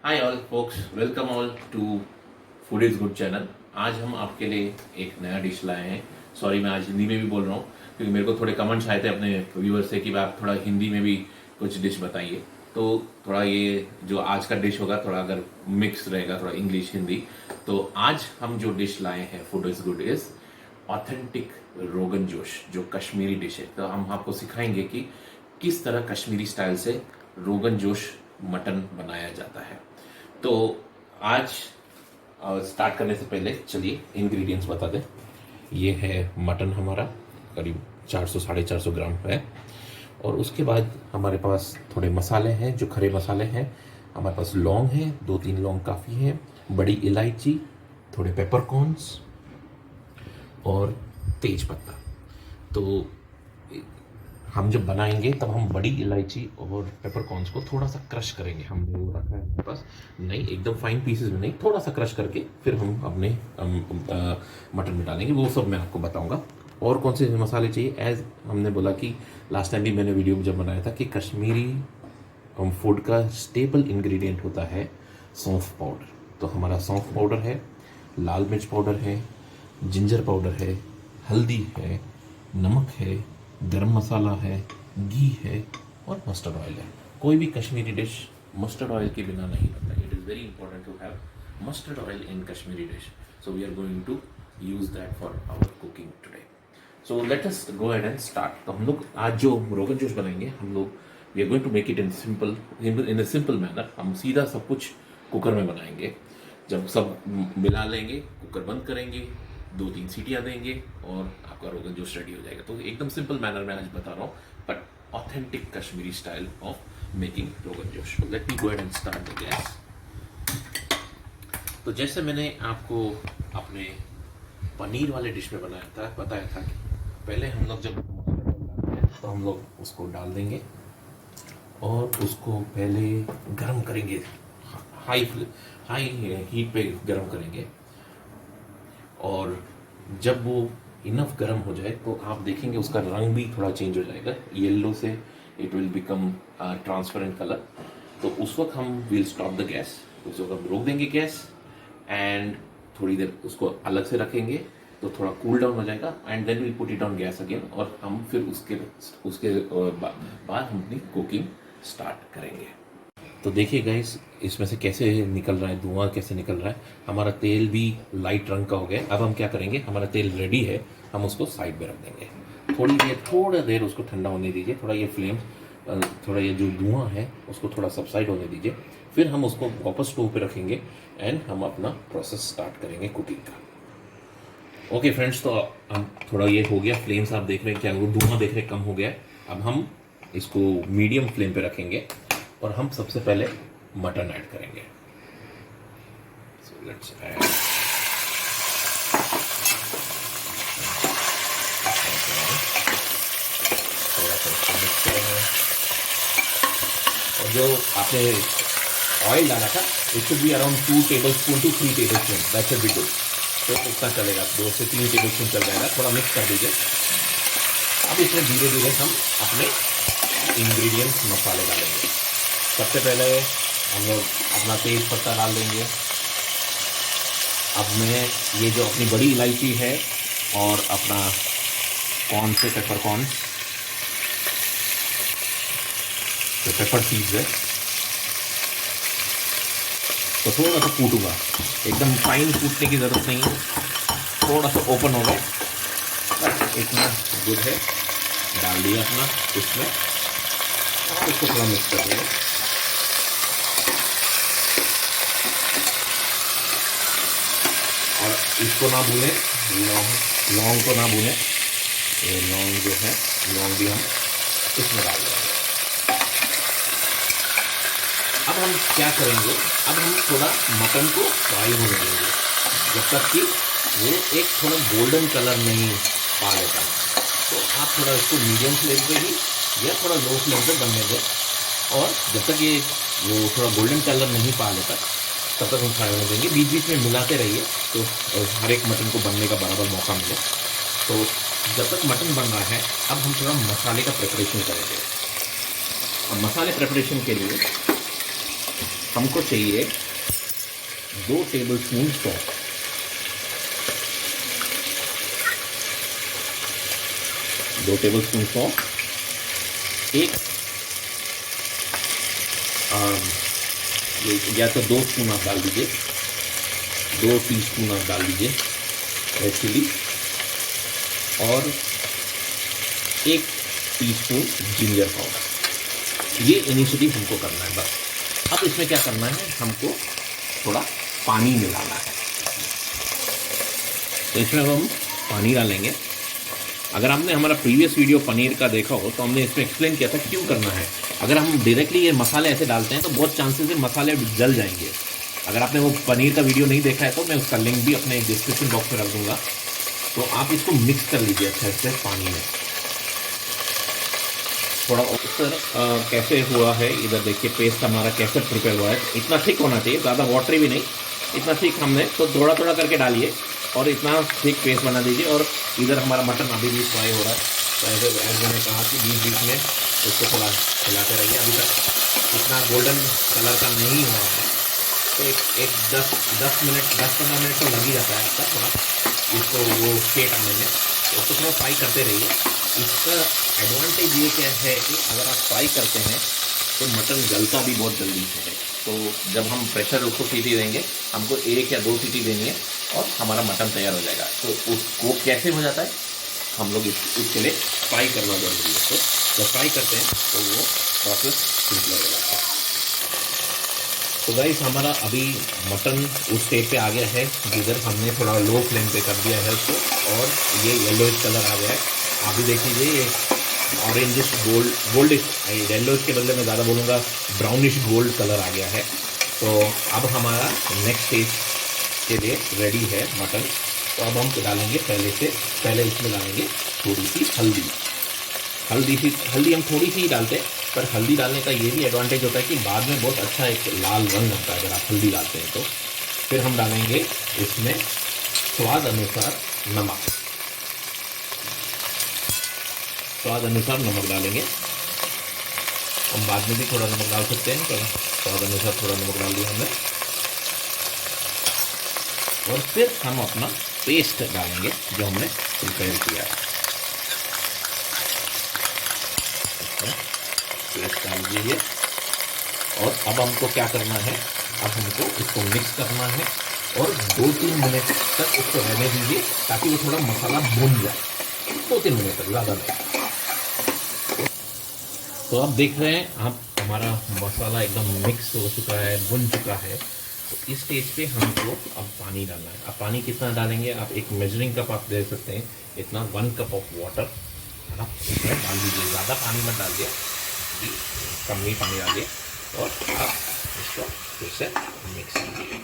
Hi all folks, welcome all to food is good channel. आज हम आपके लिए एक नया डिश लाए हैं। सॉरी, मैं आज हिंदी में भी बोल रहा हूँ क्योंकि मेरे को थोड़े कमेंट्स आए थे अपने व्यूअर से कि आप थोड़ा हिंदी में भी कुछ डिश बताइए। तो थोड़ा ये जो आज का डिश होगा थोड़ा अगर मिक्स रहेगा, थोड़ा इंग्लिश हिंदी। तो आज हम जो डिश लाए हैं food is good is authentic rogan josh, जो कश्मीरी डिश है। तो हम आपको सिखाएंगे कि किस तरह कश्मीरी स्टाइल से रोगन जोश मटन बनाया जाता है। तो आज स्टार्ट करने से पहले चलिए इंग्रेडिएंट्स बता दें। ये है मटन हमारा, करीब 400 450 ग्राम है। और उसके बाद हमारे पास थोड़े मसाले हैं, जो खड़े मसाले हैं। हमारे पास लौंग है, 2-3 लौंग काफ़ी है, बड़ी इलायची, थोड़े पेपरकॉर्न्स और तेज पत्ता। तो हम जब बनाएंगे तब हम बड़ी इलायची और पेपरकॉर्न्स को थोड़ा सा क्रश करेंगे। हमने वो रखा है हमारे पास, नहीं एकदम फाइन पीसेस में नहीं, थोड़ा सा क्रश करके फिर हम अपने मटन में डालेंगे। वो सब मैं आपको बताऊंगा। और कौन से मसाले चाहिए, एज हमने बोला कि लास्ट टाइम भी मैंने वीडियो में जब बनाया था कि कश्मीरी फूड का स्टेपल इंग्रेडिएंट होता है सौंफ पाउडर। तो हमारा सौंफ पाउडर है, लाल मिर्च पाउडर है, जिंजर पाउडर है, हल्दी है, नमक है, गरम मसाला है, घी है और मस्टर्ड ऑयल है। कोई भी कश्मीरी डिश मस्टर्ड ऑयल के बिना नहीं बनता। It is very important to have mustard oil in Kashmiri dish. So we are going to use that for our cooking today. So let us go ahead and start. तो हम लोग आज जो रोगन जोश बनाएंगे, हम लोग we are going to make it in a simple manner. हम सीधा सब कुछ कुकर में बनाएंगे। जब सब मिला लेंगे, कुकर बंद करेंगे, 2-3 सीटियाँ देंगे और आपका रोगन जोश रेडी हो जाएगा। तो एकदम सिंपल मैनर में आज बता रहा हूँ, but authentic Kashmiri style of making rogan josh. Let me go ahead and start the gas. तो जैसे मैंने आपको अपने पनीर वाले डिश में बताया था कि पहले हम लोग जब तो हम लोग उसको डाल देंगे और उसको पहले गरम करेंगे, हाई हीट पे गरम करेंगे। और जब वो इनफ गर्म हो जाए तो आप देखेंगे उसका रंग भी थोड़ा चेंज हो जाएगा, येलो से it will become transparent colour. तो उस वक्त हम विल स्टॉप द गैस। उस वक्त हम रोक देंगे गैस एंड थोड़ी देर उसको अलग से रखेंगे तो थोड़ा कूल डाउन हो जाएगा and then will put it on gas again. और हम फिर उसके बाद हम अपनी कुकिंग स्टार्ट करेंगे। तो देखिए गाइस, इसमें से कैसे निकल रहा है धुआं, कैसे निकल रहा है। हमारा तेल भी लाइट रंग का हो गया। अब हम क्या करेंगे, हमारा तेल रेडी है, हम उसको साइड में रख देंगे। थोड़ा देर उसको ठंडा होने दीजिए। थोड़ा ये फ्लेम, थोड़ा ये जो धुआं है उसको थोड़ा सबसाइड होने दीजिए। फिर हम उसको वापस स्टोव पे रखेंगे एंड हम अपना प्रोसेस स्टार्ट करेंगे कुकिंग का। ओके फ्रेंड्स, तो हम थोड़ा ये हो गया, फ्लेम्स आप देख रहे हैं क्या, वो धुआं देख रहे हैं कम हो गया। अब हम इसको मीडियम फ्लेम पे रखेंगे और हम सबसे पहले मटन ऐड करेंगे। So let's add. थोड़ा सा इसको मिक्स करेंगे। और जो आपने ऑयल डाला था, it should be around 2 tablespoon to 3 tablespoon, that should be good. तो उतना चलेगा, 2 से 3 टेबलस्पून चल जाएगा। थोड़ा मिक्स कर दीजिए। अब इसमें धीरे धीरे हम अपने इंग्रेडिएंट्स मसाले डालेंगे। सबसे पहले हम लोग अपना तेज पत्ता डाल देंगे। अब मैं ये जो अपनी बड़ी इलायची है और अपना कॉर्न से पेपरकॉर्न, जो पेपर सीड्स है, तो थोड़ा सा कूटूंगा। एकदम फाइन कूटने की ज़रूरत नहीं है, थोड़ा सा ओपन हो गए बस इतना गुड है। डाल दिया अपना इसमें और इसको थोड़ा मिक्स कर देंगे। और इसको ना भूलें, लौंग को ना भूलें। ये लौंग जो है, लौंग भी हम इसमें डाल देंगे। अब हम क्या करेंगे, अब हम थोड़ा मटन को फ्राई होने देंगे जब तक कि वो एक थोड़ा गोल्डन कलर नहीं पा लेता। तो आप थोड़ा इसको मीडियम फ्लेम पे ही या थोड़ा लो फ्लेम पे बनने दें। और जब तक ये वो थोड़ा गोल्डन कलर नहीं पा लेता तब तक हम फ्राई होने देंगे। बीच बीच में मिलाते रहिए तो हर एक मटन को बनने का बराबर मौका मिले। तो जब तक मटन बन रहा है, अब हम थोड़ा मसाले का प्रिपरेशन करेंगे। अब मसाले प्रिपरेशन के लिए हमको चाहिए 2 टेबलस्पून सौंफ, 2 टेबलस्पून सौंफ, एक या तो 2 स्पून आप डाल दीजिए, 2 टीस्पून आप डाल दीजिए रेड चिली, और 1 टीस्पून जिंजर पाउडर। ये इनिशिएटिव हमको करना है बस। अब इसमें क्या करना है, हमको थोड़ा पानी मिलाना है। तो इसमें हम पानी डालेंगे। अगर आपने हमारा प्रीवियस वीडियो पनीर का देखा हो तो हमने इसमें एक्सप्लेन किया था क्यों करना है। अगर हम डायरेक्टली ये मसाले ऐसे डालते हैं तो बहुत चांसेस है मसाले जल जाएंगे। अगर आपने वो पनीर का वीडियो नहीं देखा है तो मैं उसका लिंक भी अपने डिस्क्रिप्शन बॉक्स में रख दूंगा। तो आप इसको मिक्स कर लीजिए अच्छे से पानी में। थोड़ा सर कैसे हुआ है इधर देखिए, पेस्ट हमारा कैसे प्रिपेयर हुआ है। इतना थिक होना चाहिए, ज़्यादा वाटरी भी नहीं, इतना थिक हमने तो थोड़ा थोड़ा करके डालिए और इतना थिक पेस्ट बना दीजिए। और इधर हमारा मटन अभी भी फ्राई हो रहा है। तो ऐसे मैंने कहा कि बीच बीच में उसको थोड़ा हिलाते रहिए। अभी तक इतना गोल्डन कलर का नहीं हुआ है तो एक 10 मिनट 10-15 मिनट तो लग ही जाता है आपका थोड़ा इसको वो शेक आने में। तो उसको थोड़ा फ्राई करते रहिए। इसका एडवांटेज ये क्या है कि अगर आप फ्राई करते हैं तो मटन गलता भी बहुत जल्दी है। तो जब हम प्रेशर उसको सीटी देंगे, हमको 1 या 2 सीटी देनी है और हमारा मटन तैयार हो जाएगा। तो उसको कैसे हो जाता है, हम लोग इसके लिए फ्राई करना जरूरी है। तो जब फ्राई करते हैं तो वो प्रोसेस सिंपल हो जाता है। तो गाइस हमारा अभी मटन उस स्टेज पे आ गया है जिधर हमने थोड़ा लो फ्लेम पे कर दिया है उसको, और ये येलोइश कलर आ गया है। आप भी देख लीजिए, ये ऑरेंजिश गोल्डिश, येलोइश के बदले में ज़्यादा बोलूँगा ब्राउनिश गोल्ड कलर आ गया है। तो अब हमारा नेक्स्ट स्टेज के लिए रेडी है मटन। तो अब हम डालेंगे पहले इसमें डालेंगे थोड़ी सी हल्दी हम थोड़ी सी ही डालते हैं, पर हल्दी डालने का ये भी एडवांटेज होता है कि बाद में बहुत अच्छा एक लाल रंग आता है अगर आप हल्दी डालते हैं तो। फिर हम डालेंगे इसमें स्वाद अनुसार नमक डालेंगे। हम बाद में भी थोड़ा नमक डाल सकते हैं, पर स्वाद अनुसार थोड़ा नमक डाल दिया हमने। और फिर हम अपना पेस्ट डालेंगे जो हमने प्रिपेयर किया है। पेस्ट डाल दीजिए। और अब हमको क्या करना है, अब हमको इसको मिक्स करना है और 2-3 मिनट तक उसको रहने दीजिए ताकि वो थोड़ा मसाला भून जाए। 2-3 मिनट तक, ज़्यादा नहीं। तो आप देख रहे हैं, आप हमारा मसाला एकदम मिक्स हो चुका है, भुन चुका है। तो इस स्टेज पे हमको अब पानी डालना है। अब पानी कितना डालेंगे, आप एक मेजरिंग कप आप दे सकते हैं, इतना 1 कप ऑफ वाटर आप इसमें डाल दीजिए। ज़्यादा पानी मत डालिए, कम ही पानी डालिए और आप इसको फिर से मिक्स कीजिए।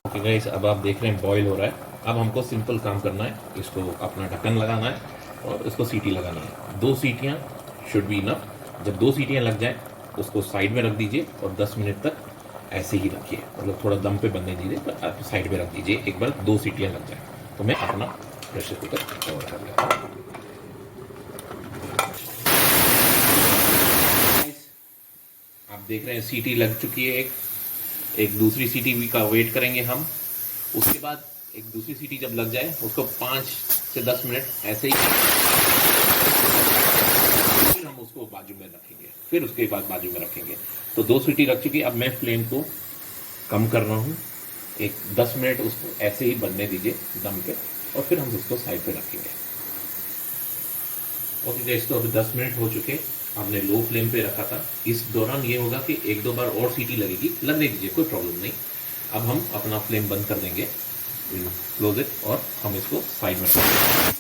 ओके गाइस, अब आप देख रहे हैं बॉईल हो रहा है। अब हमको सिंपल काम करना है, इसको अपना ढक्कन लगाना है और इसको सीटी लगानी है। 2 सीटियाँ शुड बी इनफ। जब 2 सीटियाँ लग जाए उसको साइड में रख दीजिए और 10 मिनट तक ऐसे ही रखिए, मतलब थोड़ा दम पे बनने दीजिए, पर आप साइड में रख दीजिए। एक बार 2 सीटियाँ लग जाए तो मैं अपना प्रेशर कुकर कवर कर लेता हूँ। आप देख रहे हैं सीटी लग चुकी है। एक दूसरी सीटी भी का वेट करेंगे हम। उसके बाद एक दूसरी सीटी जब लग जाए उसको 5 से 10 मिनट ऐसे ही, फिर हम उसको बाजू में रखेंगे, फिर उसके बाद बाजू में रखेंगे। तो 2 सीटी लग चुकी है। अब मैं फ्लेम को कम कर रहा हूँ, एक 10 मिनट उसको ऐसे ही बनने दीजिए दम पे, और फिर हम उसको साइड पे रखेंगे। ओके गाइस, तो अभी 10 मिनट हो चुके। हमने लो फ्लेम पे रखा था। इस दौरान ये होगा कि 1-2 बार और सीटी लगेगी, लगने दीजिए, कोई प्रॉब्लम नहीं। अब हम अपना फ्लेम बंद कर देंगे, क्लोज इट, और हम इसको साइड में रखेंगे।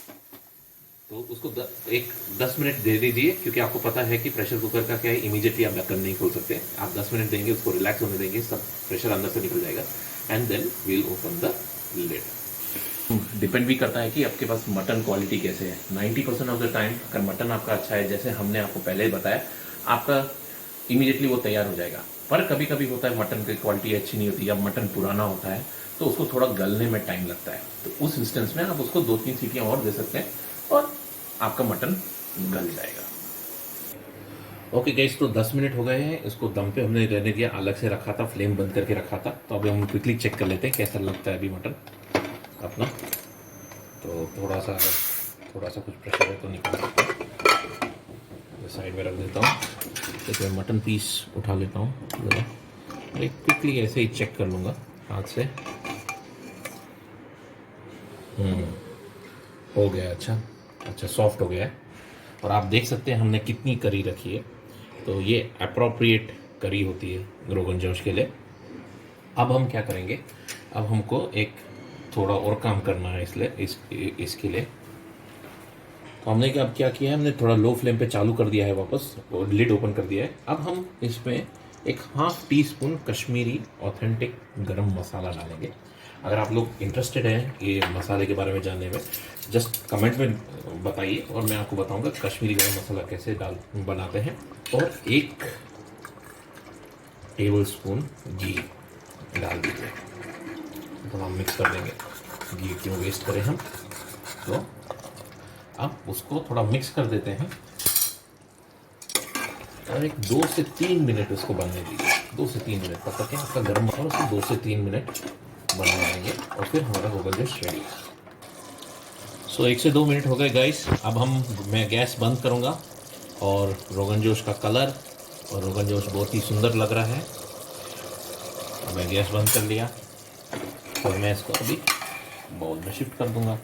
तो उसको एक 10 मिनट दे दीजिए, क्योंकि आपको पता है कि प्रेशर कुकर का क्या है, इमीडिएटली आप ढक्कन नहीं खोल सकते। आप 10 मिनट देंगे, उसको रिलैक्स होने देंगे, सब प्रेशर अंदर से निकल जाएगा, and then we'll open the lid. Depend भी करता है कि आपके पास मटन क्वालिटी कैसे है। 90% ऑफ द टाइम अगर मटन आपका अच्छा है, जैसे हमने आपको पहले ही बताया, आपका इमीडिएटली वो तैयार हो जाएगा। पर कभी कभी होता है मटन की क्वालिटी अच्छी नहीं होती या मटन पुराना होता है, तो उसको थोड़ा गलने में टाइम लगता है। तो उस इंस्टेंस में आप उसको 2-3 सीटियाँ और दे सकते हैं और आपका मटन गल जाएगा। ओके गाइस, तो 10 मिनट हो गए हैं, इसको दम पे हमने रहने दिया, अलग से रखा था, फ्लेम बंद करके रखा था। तो अभी हम क्विकली चेक कर लेते हैं कैसा लगता है अभी मटन अपना। तो थोड़ा सा कुछ प्रेशर है तो निकाल सकता हूँ, मैं साइड में रख देता हूँ। तो मैं मटन पीस उठा लेता हूँ ज़रा, एक क्विकली ऐसे ही चेक कर लूँगा हाथ से। हो गया, अच्छा सॉफ्ट हो गया है। और आप देख सकते हैं हमने कितनी करी रखी है, तो ये अप्रोप्रिएट करी होती है रोगन जोश के लिए। अब हम क्या करेंगे, अब हमको एक थोड़ा और काम करना है इसके लिए। तो हमने अब क्या किया है, हमने थोड़ा लो फ्लेम पे चालू कर दिया है वापस, और लिड ओपन कर दिया है। अब हम इसमें एक 1/2 टीस्पून कश्मीरी ऑथेंटिक गरम मसाला डालेंगे। अगर आप लोग इंटरेस्टेड हैं ये मसाले के बारे में जानने में, जस्ट कमेंट में बताइए और मैं आपको बताऊंगा कश्मीरी गरम मसाला कैसे बनाते हैं। और 1 टेबल स्पून घी डाल दीजिए, थोड़ा मिक्स कर देंगे, घी क्यों वेस्ट करें हम। तो अब उसको थोड़ा मिक्स कर देते हैं और एक 2 से 3 मिनट उसको बनने दीजिए। 2 से 3 मिनट तब तक है आपका गर्म मसाला, उसको 2 से 3 मिनट बनने देंगे और फिर हमारा रोगन जोश रेडी। सो 1 से 2 मिनट हो गए गाइस। अब मैं गैस बंद करूँगा और रोगन जोश का कलर और रोगन जोश बहुत ही सुंदर लग रहा है। अब मैं गैस बंद कर लिया और मैं इसको अभी बाउल में शिफ्ट कर दूंगा।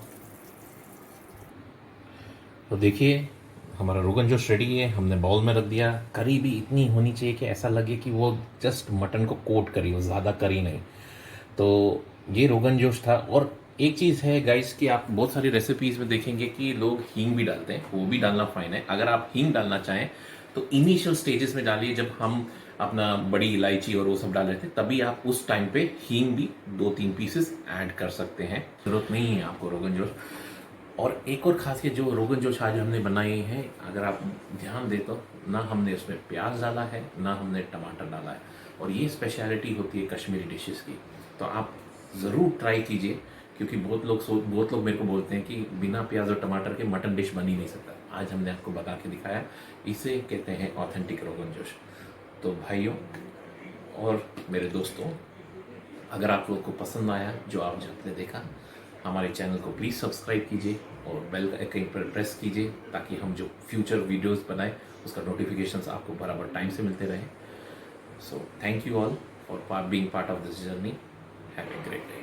तो देखिए हमारा रोगन जोश रेडी है, हमने बाउल में रख दिया। करी भी इतनी होनी चाहिए कि ऐसा लगे कि वो जस्ट मटन को कोट करी हो, ज़्यादा करी नहीं। तो ये रोगन जोश था। और एक चीज़ है गाइस कि आप बहुत सारी रेसिपीज़ में देखेंगे कि लोग हींग भी डालते हैं, वो भी डालना फाइन है। अगर आप हींग डालना चाहें तो इनिशियल स्टेजेस में डालिए, जब हम अपना बड़ी इलायची और वो सब डाल रहे थे तभी आप उस टाइम पे हींग भी 2-3 पीसेस ऐड कर सकते हैं। जरूरत नहीं है आपको रोगन जोश। और एक और खासियत जो रोगन जोश आज हमने बनाई है, अगर आप ध्यान दे तो ना हमने उसमें प्याज डाला है ना हमने टमाटर डाला है, और ये स्पेशलिटी होती है कश्मीरी डिशेस की। तो आप ज़रूर ट्राई कीजिए, क्योंकि बहुत लोग मेरे को बोलते हैं कि बिना प्याज और टमाटर के मटन डिश बन ही नहीं सकता। आज हमने आपको बता के दिखाया, इसे कहते हैं ऑथेंटिक रोगन जोश। तो भाइयों और मेरे दोस्तों, अगर आप लोग को पसंद आया जो आप आपने देखा, हमारे चैनल को प्लीज़ सब्सक्राइब कीजिए और बेल आइकन पर प्रेस कीजिए, ताकि हम जो फ्यूचर वीडियोस बनाएं उसका नोटिफिकेशंस आपको बराबर टाइम से मिलते रहें। So thank you all for being part of this journey. Have a great day.